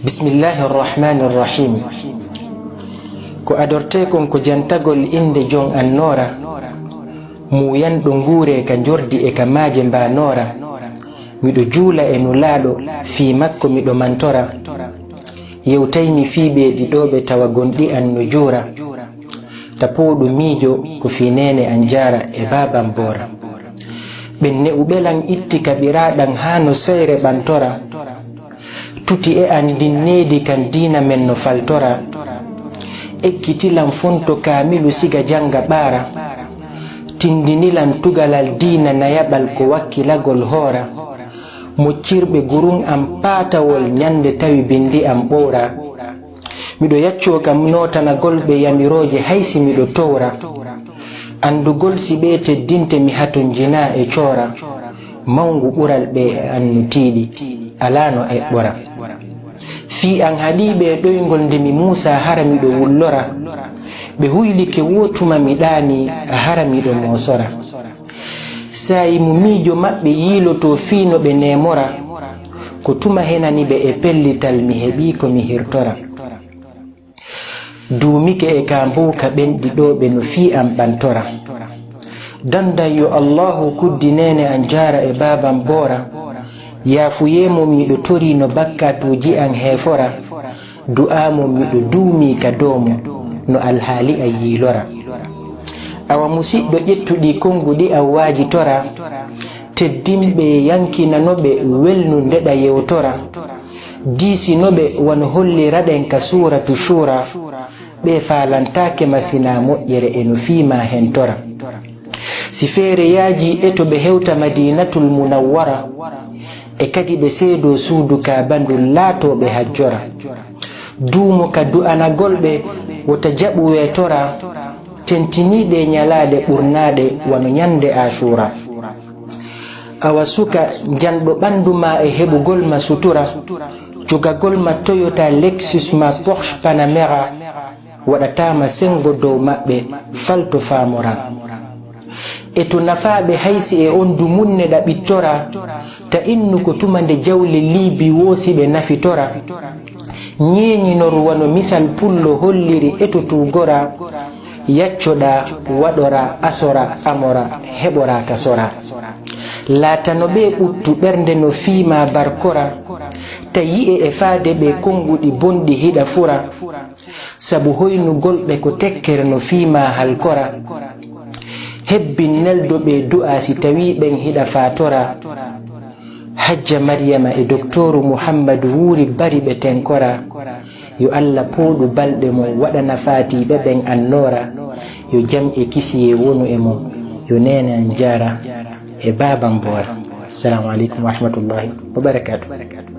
Bismillahirrahmanirrahim. Ko adortekon ko jantagol inde jon annora, muyanɗo nguure ka jordi e ka maaje mbanora. Miɗo juula e nulaaɗo fii makko miɗo mantora, yewtaymi fiiɓe ɗiɗoɓe tawa gonɗi an no juura. Tapoɗo miijo ko fii nene an jara e baban bora. Ɓenne uɓelan itti kaɓiraɗan haa no sayre ɓantora, tuti e an dinneedi kan diina men no faltora. Ekkitilan fonto kaamilu siga janga ɓaara, tindinilan tugalal diina nayaɓal ko wakkilagol hoora. Moccirɓe gurun am paatawol nyande tawi bindi am ɓoora. Miɗo yacco kam notanagol ɓe yamirooje haysi miɗo towra, andugol si ɓe teddinte mi haton jina e coora. Mawngu ɓural ɓe e annutiiɗi alano e ɓora. Fii an haɗiɓe ɗoygol nde mi Muusa hara miɗo wullora, ɓe huylike wotuma mi ɗaani hara miɗo mosora. Sayi mu miijo maɓɓe yiiloto fiino ɓe nemora, ko tuma henani ɓe e pellital mi heɓi ko mi hirtora. Duumike e ka mbuka ɓenɗiɗoɓe no fii am ɓantora, dandan yo Allahu kuddi nene an jara e baban bora. Yaafuyemo miɗo tori no bakkatuji an heefora, du'amo miɗo duumi ka doomo no alhaali an yiilora. Awa musidɗo ƴettuɗi konguɗi an waajitora, teddinɓe yankinanoɓe welnu ndeɗa yewtora. Diisinoɓe wano holliraɗen ka suratu shura, ɓe falantake masina moƴƴere e no fiima hentora. Si feere yaaji e to ɓe hewta Madinatul Munawwara, e kadi ɓe seedo suudu ka bandul laatoɓe hajjora. Duumo ka du'anagolɓe wota jaɓu weetora, tentiniɗe nyalaɗe ɓurnaɗe wano nyande Ashura. Awa suka janɗo ɓandu ma e heɓugol ma sutura, jogagol ma Toyota, Lexus ma Porsche Panamera, waɗatama sengo dow maɓɓe falto famora. E to nafaaɓe haysi e on dumunne ɗaɓittora, ta innu ko tuma nde jawle liibi woosiɓe nafitora. Ñeeñinor wano misal pullo holliri e to tugora, yaccoɗa waɗora asora amora heɓora kasora. Laatano ɓe ɓuttu ɓernde no fiima barkora, ta yi'e e faade ɓe konguɗi bonɗi hiɗa fura. Sabu hoynugolɓe ko tekkere no fiima halkora, hebbin neldo ɓe du'a si tawi ɓen hiɗa fatora. Hajja Maryama e doktoru Muhammadu wuuri bari ɓe tenkora, yo Allah pooɗu balɗe mum waɗana faatiɓe ɓen annora. Yo jam e kisiye wonu e mum, yo nene an jara e baban bora. Assalamu alaikum wa rahmatullahi wa barakatuh.